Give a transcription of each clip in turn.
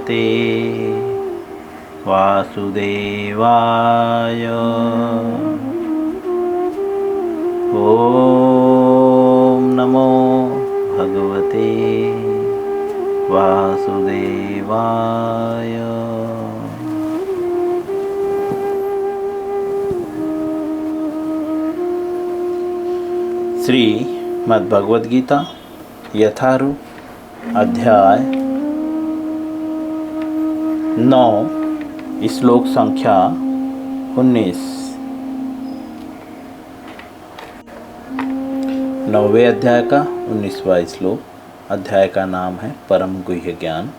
भगवते वासुदेवाय। ओम नमो भगवते वासुदेवाय। श्री मद्भगवद गीता यथारूप अध्याय 9 श्लोक संख्या 19। 9वें अध्याय का 19वां श्लोक। अध्याय का नाम है परम गुह्य ज्ञान।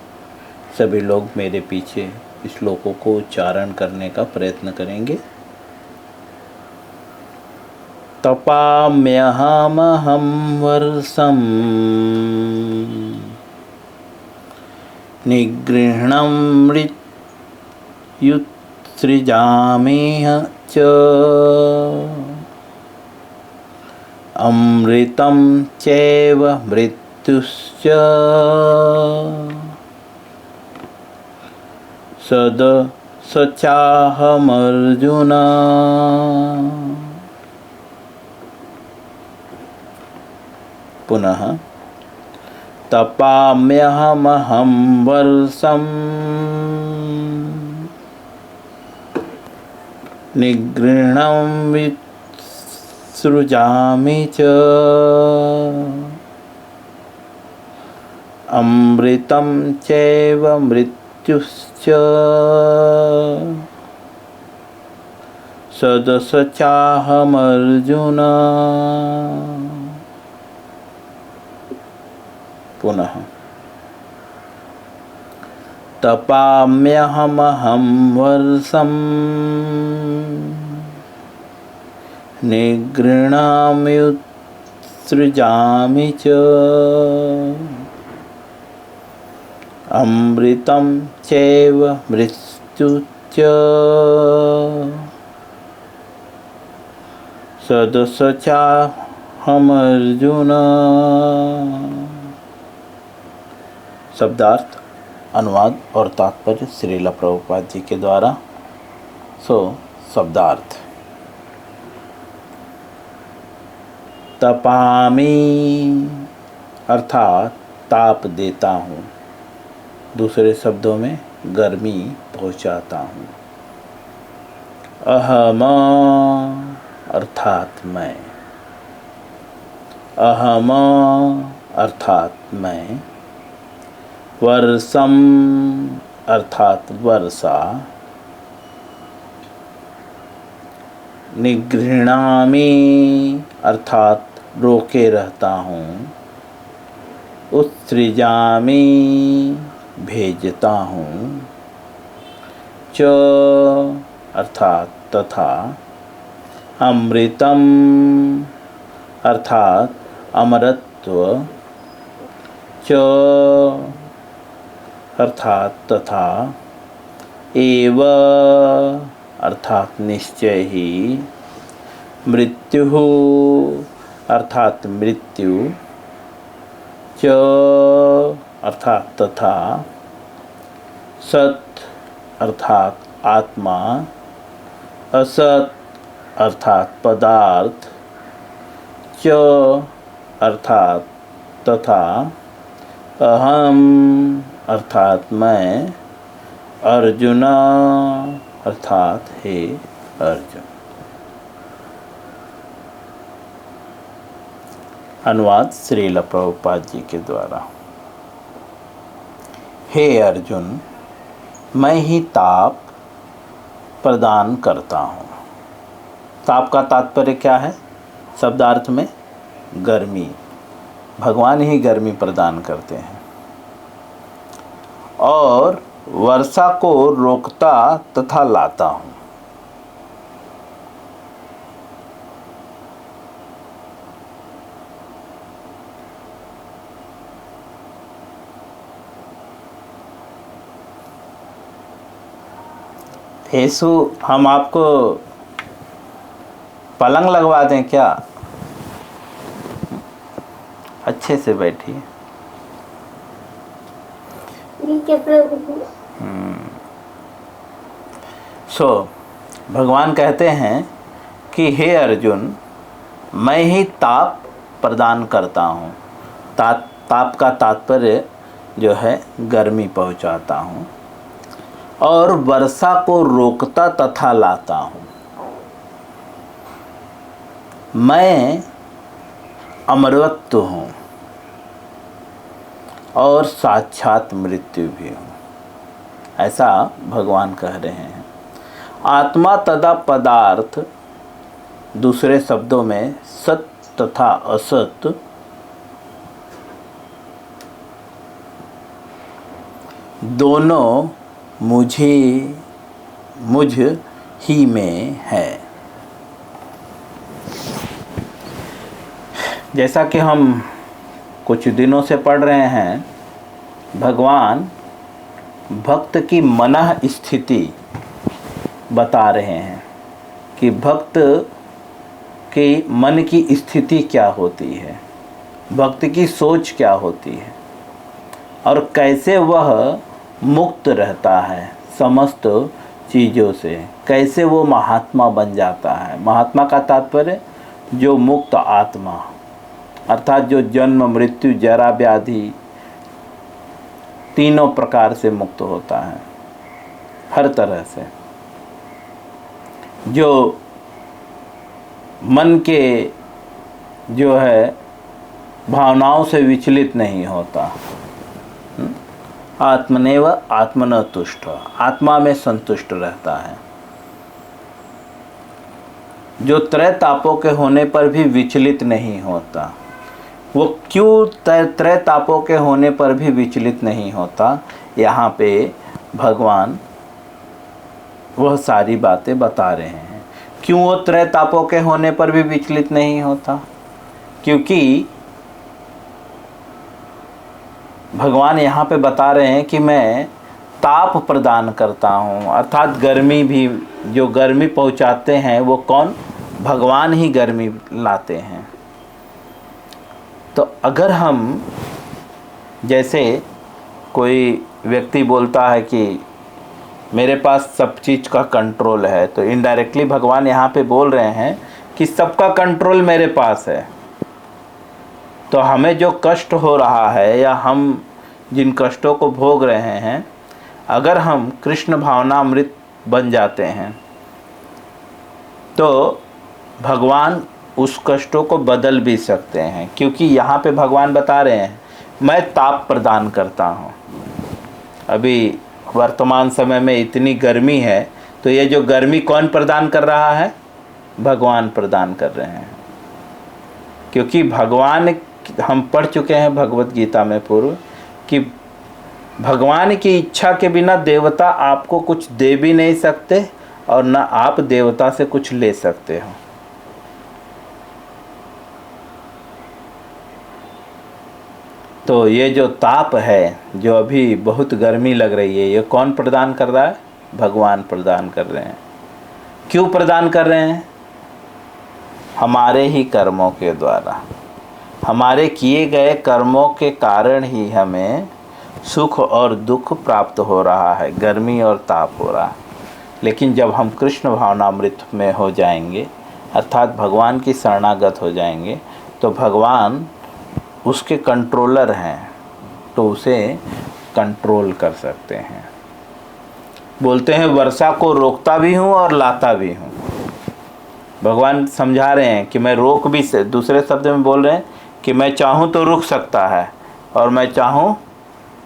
सभी लोग मेरे पीछे श्लोकों को उच्चारण करने का प्रयत्न करेंगे। तपाम्यहमहं वर्षं निगृह्णं मृत्युत्सृजाम्यह च अमृतं चैव मृत्युश्च सचाहमर्जुन। पुनः तपाम्यहमहं वर्षं निगृह्णं विसृजामि च अमृतं चैव मृत्युश्च सदसचाहमर्जुन। पुनः तपाम्यहमहं वर्षं निगृह्णाम्युत्सृजामि च अमृतं चैव मृत्युश्च सदसचाहमर्जुन। शब्दार्थ, अनुवाद और तात्पर्य श्रील प्रभुपाद जी के द्वारा। शब्दार्थ। तपामि अर्थात ताप देता हूँ, दूसरे शब्दों में गर्मी पहुँचाता हूँ। अहम अर्थात मैं, अहम अर्थात मैं। वर्षम अर्थात वर्षा। निगृह्णामि अर्थात रोके रहता हूँ। उत्सृजामि भेजता हूँ। च अर्थात तथा। अमृतम अर्थात अमरत्व। च अर्थात तथा। एव अर्थात निश्चय ही। मृत्यु अर्थात मृत्यु। च अर्थात तथा। सत अर्थात आत्मा। असत अर्थात पदार्थ। च अर्थात तथा। अहम अर्थात मैं। अर्जुन अर्थात हे अर्जुन। अनुवाद श्रील प्रभुपाद जी के द्वारा। हे अर्जुन, मैं ही ताप प्रदान करता हूँ। ताप का तात्पर्य क्या है? शब्दार्थ में गर्मी। भगवान ही गर्मी प्रदान करते हैं। और वर्षा को रोकता तथा लाता हूँ। येसु, हम आपको पलंग लगवा दें क्या? अच्छे से बैठिए। सो भगवान कहते हैं कि हे अर्जुन, मैं ही ताप प्रदान करता हूँ। ताप का तात्पर्य जो है गर्मी पहुँचाता हूँ, और वर्षा को रोकता तथा लाता हूँ। मैं अमरत्व हूँ और साक्षात मृत्यु भी हूँ, ऐसा भगवान कह रहे हैं। आत्मा तथा पदार्थ, दूसरे शब्दों में सत तथा असत, दोनों मुझ ही में है। जैसा कि हम कुछ दिनों से पढ़ रहे हैं, भगवान भक्त की मनः स्थिति बता रहे हैं कि भक्त के मन की स्थिति क्या होती है, भक्त की सोच क्या होती है, और कैसे वह मुक्त रहता है समस्त चीज़ों से, कैसे वो महात्मा बन जाता है। महात्मा का तात्पर्य जो मुक्त आत्मा, अर्थात जो जन्म मृत्यु जरा व्याधि तीनों प्रकार से मुक्त होता है, हर तरह से, जो मन के जो है भावनाओं से विचलित नहीं होता। आत्मनेव आत्मन तुष्ट, आत्मा में संतुष्ट रहता है, जो त्रय तापों के होने पर भी विचलित नहीं होता। वो क्यों त्रय तापों के होने पर भी विचलित नहीं होता, यहाँ पे भगवान वह सारी बातें बता रहे हैं। क्यों वो त्रय तापों के होने पर भी विचलित नहीं होता? क्योंकि भगवान यहाँ पे बता रहे हैं कि मैं ताप प्रदान करता हूँ, अर्थात गर्मी भी, जो गर्मी पहुँचाते हैं वो कौन? भगवान ही गर्मी लाते हैं। तो अगर हम, जैसे कोई व्यक्ति बोलता है कि मेरे पास सब चीज़ का कंट्रोल है, तो इनडायरेक्टली भगवान यहाँ पे बोल रहे हैं कि सबका कंट्रोल मेरे पास है। तो हमें जो कष्ट हो रहा है या हम जिन कष्टों को भोग रहे हैं, अगर हम कृष्ण भावनामृत बन जाते हैं तो भगवान उस कष्टों को बदल भी सकते हैं। क्योंकि यहाँ पे भगवान बता रहे हैं मैं ताप प्रदान करता हूँ। अभी वर्तमान समय में इतनी गर्मी है, तो ये जो गर्मी कौन प्रदान कर रहा है? भगवान प्रदान कर रहे हैं। क्योंकि भगवान, हम पढ़ चुके हैं भगवत गीता में पूर्व कि भगवान की इच्छा के बिना देवता आपको कुछ दे भी नहीं सकते और न आप देवता से कुछ ले सकते हो। तो ये जो ताप है, जो अभी बहुत गर्मी लग रही है, ये कौन प्रदान कर रहा है? भगवान प्रदान कर रहे हैं। क्यों प्रदान कर रहे हैं? हमारे ही कर्मों के द्वारा, हमारे किए गए कर्मों के कारण ही हमें सुख और दुख प्राप्त हो रहा है, गर्मी और ताप हो रहा है। लेकिन जब हम कृष्ण भावनामृत में हो जाएंगे, अर्थात भगवान की शरणागत हो जाएंगे, तो भगवान उसके कंट्रोलर हैं, तो उसे कंट्रोल कर सकते हैं। बोलते हैं वर्षा को रोकता भी हूँ और लाता भी हूँ। भगवान समझा रहे हैं कि मैं रोक भी, दूसरे शब्द में बोल रहे हैं कि मैं चाहूँ तो रुक सकता है और मैं चाहूँ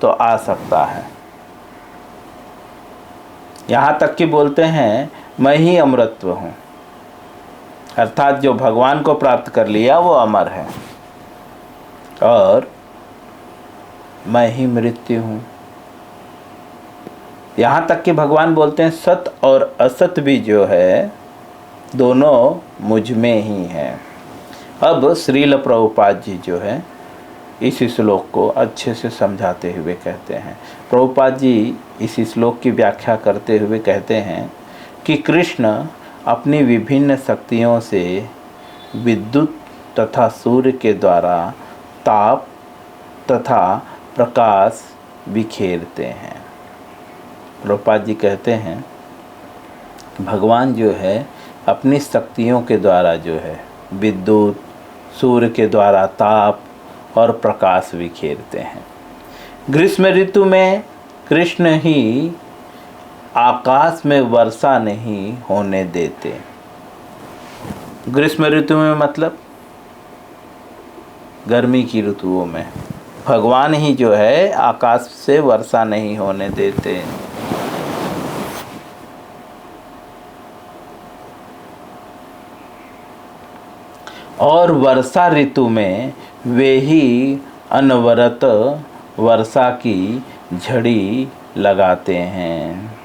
तो आ सकता है। यहाँ तक कि बोलते हैं मैं ही अमरत्व हूँ, अर्थात जो भगवान को प्राप्त कर लिया वो अमर है, और मैं ही मृत्यु हूँ। यहाँ तक कि भगवान बोलते हैं सत और असत भी जो है दोनों मुझ में ही है। अब श्रील प्रभुपाद जी जो है इस श्लोक को अच्छे से समझाते हुए कहते हैं। प्रभुपाद जी इस श्लोक की व्याख्या करते हुए कहते हैं कि कृष्ण अपनी विभिन्न शक्तियों से विद्युत तथा सूर्य के द्वारा ताप तथा प्रकाश बिखेरते हैं। प्रभुपाद जी कहते हैं भगवान जो है अपनी शक्तियों के द्वारा जो है विद्युत, सूर्य के द्वारा ताप और प्रकाश बिखेरते हैं। ग्रीष्म ऋतु में कृष्ण ही आकाश में वर्षा नहीं होने देते। ग्रीष्म ऋतु में मतलब गर्मी की ऋतुओं में भगवान ही जो है आकाश से वर्षा नहीं होने देते। और वर्षा ऋतु में वे ही अनवरत वर्षा की झड़ी लगाते हैं।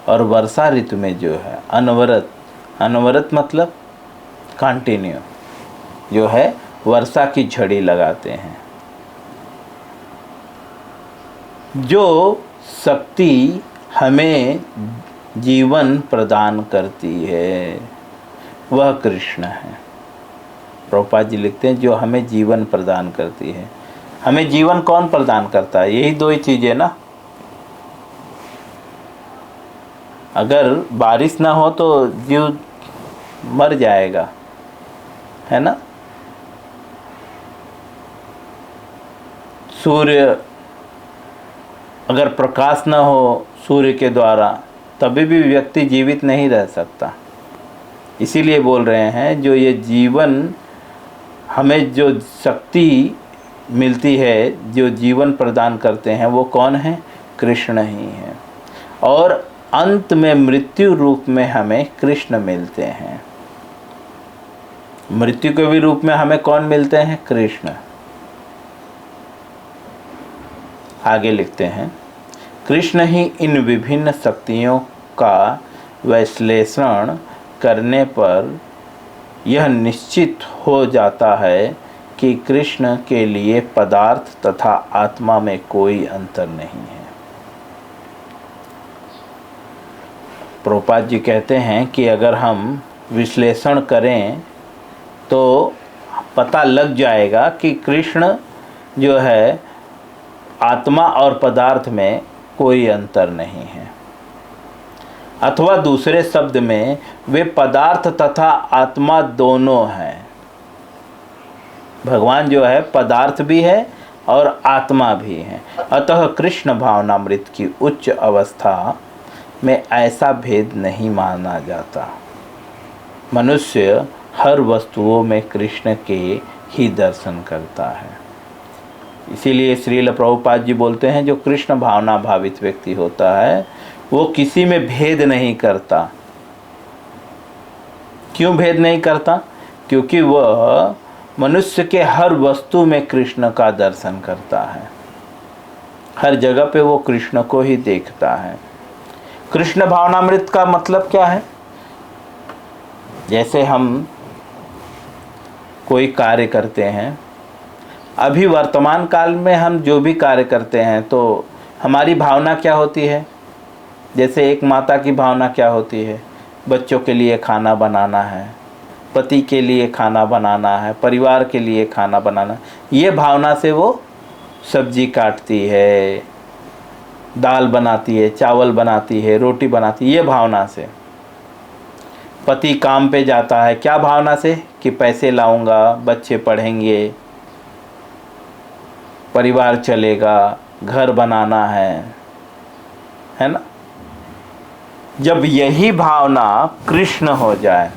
और वर्षा ऋतु में जो है अनवरत मतलब कंटिन्यू जो है वर्षा की झड़ी लगाते हैं। जो शक्ति हमें जीवन प्रदान करती है वह कृष्ण है। प्रभुपाद जी लिखते हैं जो हमें जीवन प्रदान करती है। हमें जीवन कौन प्रदान करता है? यही दो ही चीज़ें ना। अगर बारिश ना हो तो जीव मर जाएगा, है ना। सूर्य अगर प्रकाश ना हो सूर्य के द्वारा तभी भी व्यक्ति जीवित नहीं रह सकता। इसीलिए बोल रहे हैं जो ये जीवन हमें जो शक्ति मिलती है, जो जीवन प्रदान करते हैं वो कौन है? कृष्ण ही है। और अंत में मृत्यु रूप में हमें कृष्ण मिलते हैं। मृत्यु के भी रूप में हमें कौन मिलते हैं? कृष्ण। आगे लिखते हैं कृष्ण ही इन विभिन्न शक्तियों का विश्लेषण करने पर यह निश्चित हो जाता है कि कृष्ण के लिए पदार्थ तथा आत्मा में कोई अंतर नहीं है। प्रभुपाद जी कहते हैं कि अगर हम विश्लेषण करें तो पता लग जाएगा कि कृष्ण जो है आत्मा और पदार्थ में कोई अंतर नहीं है। अथवा दूसरे शब्द में वे पदार्थ तथा आत्मा दोनों हैं। भगवान जो है पदार्थ भी है और आत्मा भी है। अतः कृष्ण भावनामृत की उच्च अवस्था में ऐसा भेद नहीं माना जाता। मनुष्य हर वस्तुओं में कृष्ण के ही दर्शन करता है। इसीलिए श्रील प्रभुपाद जी बोलते हैं जो कृष्ण भावना भावित व्यक्ति होता है वो किसी में भेद नहीं करता। क्यों भेद नहीं करता? क्योंकि वह मनुष्य के हर वस्तु में कृष्ण का दर्शन करता है। हर जगह पे वो कृष्ण को ही देखता है। कृष्ण भावनामृत का मतलब क्या है? जैसे हम कोई कार्य करते हैं, अभी वर्तमान काल में हम जो भी कार्य करते हैं तो हमारी भावना क्या होती है? जैसे एक माता की भावना क्या होती है? बच्चों के लिए खाना बनाना है, पति के लिए खाना बनाना है, परिवार के लिए खाना बनाना। ये भावना से वो सब्जी काटती है, दाल बनाती है, चावल बनाती है, रोटी बनाती है। ये भावना से। पति काम पे जाता है, क्या भावना से? कि पैसे लाऊंगा, बच्चे पढ़ेंगे, परिवार चलेगा, घर बनाना है ना। जब यही भावना कृष्ण हो जाए,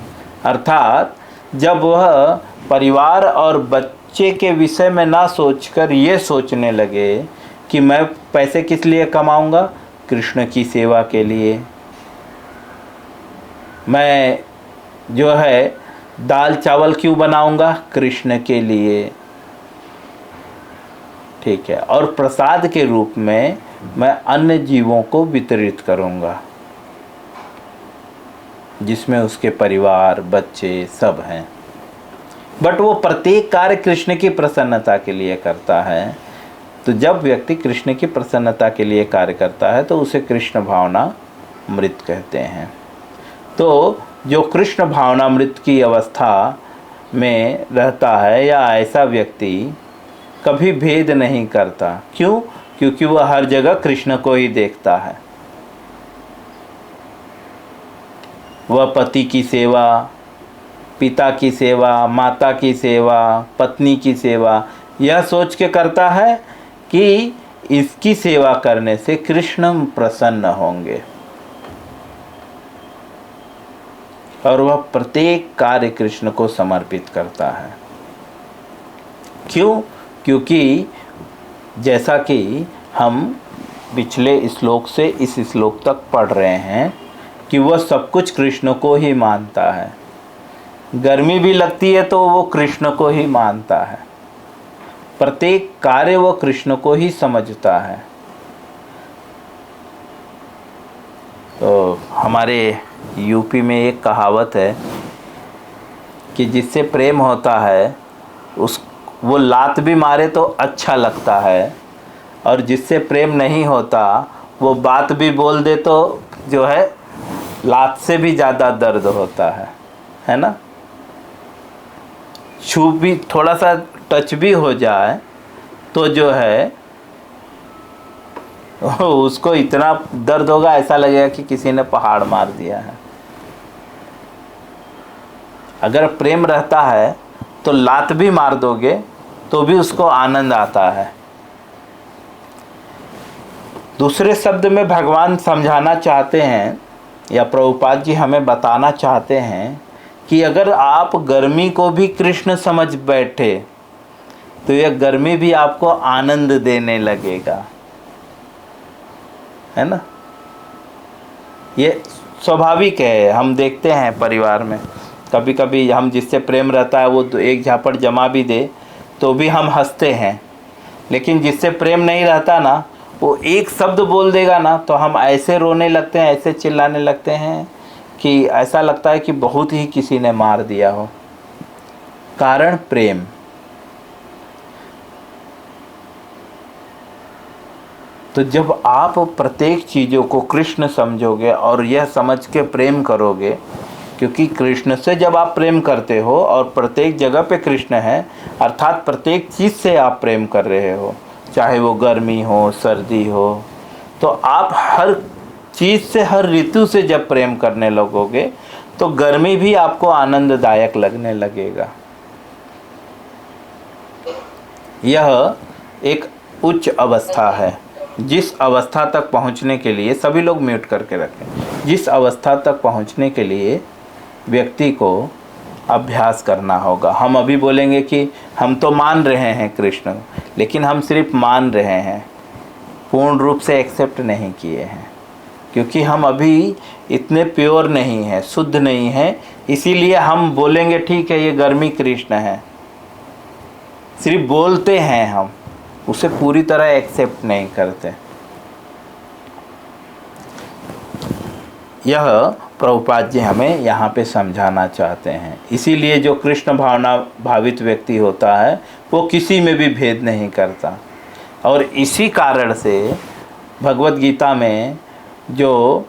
अर्थात जब वह परिवार और बच्चे के विषय में ना सोचकर ये सोचने लगे कि मैं पैसे किस लिए कमाऊंगा? कृष्ण की सेवा के लिए। मैं जो है दाल चावल क्यों बनाऊंगा? कृष्ण के लिए। ठीक है। और प्रसाद के रूप में मैं अन्य जीवों को वितरित करूंगा जिसमें उसके परिवार, बच्चे सब हैं। बट वो प्रत्येक कार्य कृष्ण की प्रसन्नता के लिए करता है। तो जब व्यक्ति कृष्ण की प्रसन्नता के लिए कार्य करता है तो उसे कृष्ण भावना मृत कहते हैं। तो जो कृष्ण भावनामृत की अवस्था में रहता है या ऐसा व्यक्ति कभी भेद नहीं करता। क्यों? क्योंकि वह हर जगह कृष्ण को ही देखता है। वह पति की सेवा, पिता की सेवा, माता की सेवा, पत्नी की सेवा यह सोच के करता है कि इसकी सेवा करने से कृष्ण प्रसन्न होंगे, और वह प्रत्येक कार्य कृष्ण को समर्पित करता है। क्यों? क्योंकि जैसा कि हम पिछले श्लोक से इस श्लोक तक पढ़ रहे हैं कि वह सब कुछ कृष्ण को ही मानता है। गर्मी भी लगती है तो वो कृष्ण को ही मानता है, प्रत्येक कार्य वो कृष्ण को ही समझता है। तो हमारे यूपी में एक कहावत है कि जिससे प्रेम होता है वो लात भी मारे तो अच्छा लगता है, और जिससे प्रेम नहीं होता वो बात भी बोल दे तो जो है लात से भी ज़्यादा दर्द होता है ना। छू भी, थोड़ा सा टच भी हो जाए तो जो है उसको इतना दर्द होगा, ऐसा लगेगा कि किसी ने पहाड़ मार दिया है। अगर प्रेम रहता है तो लात भी मार दोगे तो भी उसको आनंद आता है। दूसरे शब्द में भगवान समझाना चाहते हैं, या प्रभुपाद जी हमें बताना चाहते हैं कि अगर आप गर्मी को भी कृष्ण समझ बैठे तो यह गर्मी भी आपको आनंद देने लगेगा, है ना। ये स्वाभाविक है। हम देखते हैं परिवार में कभी कभी हम जिससे प्रेम रहता है वो एक झापड़ जमा भी दे तो भी हम हंसते हैं, लेकिन जिससे प्रेम नहीं रहता ना, वो एक शब्द बोल देगा ना तो हम ऐसे रोने लगते हैं, ऐसे चिल्लाने लगते हैं कि ऐसा लगता है कि बहुत ही किसी ने मार दिया हो। कारण प्रेम। तो जब आप प्रत्येक चीज़ों को कृष्ण समझोगे और यह समझ के प्रेम करोगे, क्योंकि कृष्ण से जब आप प्रेम करते हो और प्रत्येक जगह पे कृष्ण है, अर्थात प्रत्येक चीज़ से आप प्रेम कर रहे हो, चाहे वो गर्मी हो, सर्दी हो, तो आप हर चीज़ से, हर ऋतु से जब प्रेम करने लगोगे तो गर्मी भी आपको आनंददायक लगने लगेगा। यह एक उच्च अवस्था है, जिस अवस्था तक पहुंचने के लिए, सभी लोग म्यूट करके रखें, जिस अवस्था तक पहुंचने के लिए व्यक्ति को अभ्यास करना होगा। हम अभी बोलेंगे कि हम तो मान रहे हैं कृष्ण, लेकिन हम सिर्फ मान रहे हैं, पूर्ण रूप से एक्सेप्ट नहीं किए हैं, क्योंकि हम अभी इतने प्योर नहीं हैं, शुद्ध नहीं हैं। इसीलिए हम बोलेंगे ठीक है ये गर्मी कृष्ण है, सिर्फ बोलते हैं, हम उसे पूरी तरह एक्सेप्ट नहीं करते। यह प्रभुपाद जी हमें यहाँ पे समझाना चाहते हैं। इसीलिए जो कृष्ण भावना भावित व्यक्ति होता है वो किसी में भी भेद नहीं करता, और इसी कारण से भगवत गीता में जो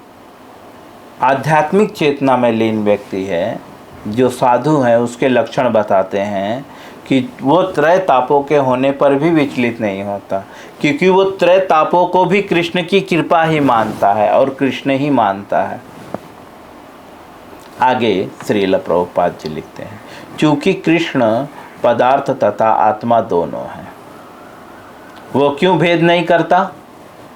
आध्यात्मिक चेतना में लीन व्यक्ति है, जो साधु है, उसके लक्षण बताते हैं कि वो त्रय तापों के होने पर भी विचलित नहीं होता, क्योंकि वो त्रय तापों को भी कृष्ण की कृपा ही मानता है और कृष्ण ही मानता है। आगे श्रील प्रभुपाद जी लिखते हैं, चूँकि कृष्ण पदार्थ तथा आत्मा दोनों हैं। वो क्यों भेद नहीं करता?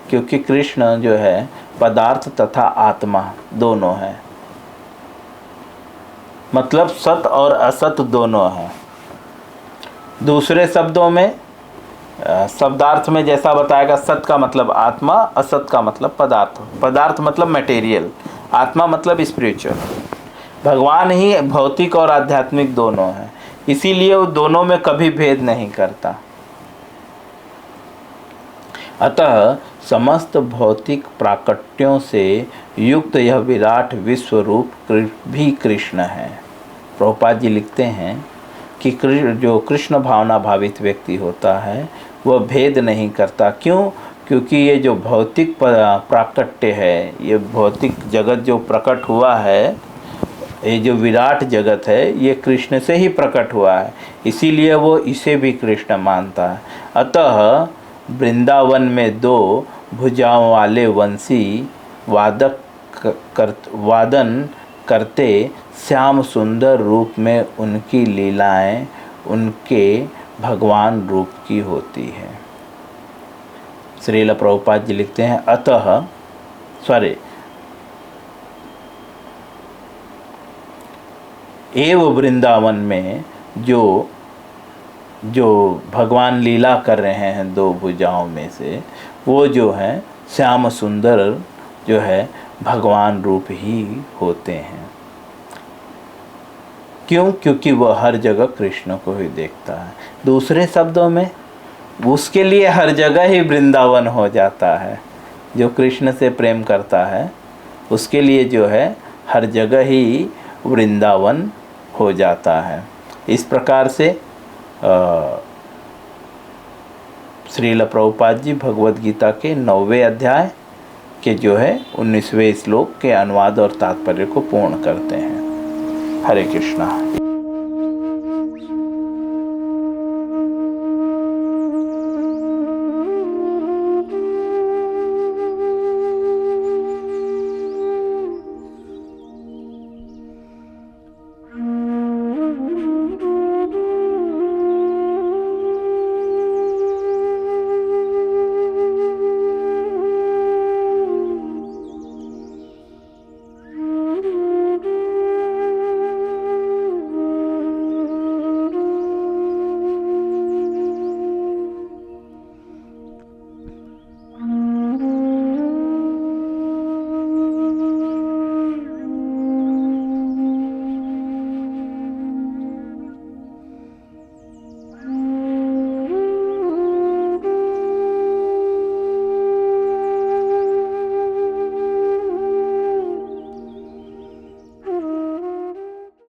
क्योंकि कृष्ण जो है पदार्थ तथा आत्मा दोनों है, मतलब सत और असत दोनों हैं। दूसरे शब्दों में शब्दार्थ में जैसा बताएगा, सत का मतलब आत्मा, असत का मतलब पदार्थ। पदार्थ मतलब मटेरियल, आत्मा मतलब स्पिरिचुअल। भगवान ही भौतिक और आध्यात्मिक दोनों हैं, इसीलिए वो दोनों में कभी भेद नहीं करता। अतः समस्त भौतिक प्राकट्यों से युक्त यह विराट विश्व रूप भी कृष्ण है। प्रभुपाद जी लिखते हैं कि जो कृष्ण भावना भावित व्यक्ति होता है वह भेद नहीं करता। क्यों? क्योंकि ये जो भौतिक प्राकट्य है, ये भौतिक जगत जो प्रकट हुआ है, ये जो विराट जगत है, ये कृष्ण से ही प्रकट हुआ है, इसीलिए वो इसे भी कृष्ण मानता है। अतः वृंदावन में 2 भुजाओं वाले वंशी वादन करते श्याम सुंदर रूप में उनकी लीलाएं उनके भगवान रूप की होती है। श्रील प्रभुपाद जी लिखते हैं एव वृंदावन में जो भगवान लीला कर रहे हैं 2 भुजाओं में से, वो जो है श्याम सुंदर जो है भगवान रूप ही होते हैं। क्यों? क्योंकि वह हर जगह कृष्ण को ही देखता है। दूसरे शब्दों में उसके लिए हर जगह ही वृंदावन हो जाता है। जो कृष्ण से प्रेम करता है उसके लिए जो है हर जगह ही वृंदावन हो जाता है। इस प्रकार से श्रील प्रभुपाद जी भगवद गीता के 9वें अध्याय के जो है 19वें श्लोक के अनुवाद और तात्पर्य को पूर्ण करते हैं। हरे कृष्णा।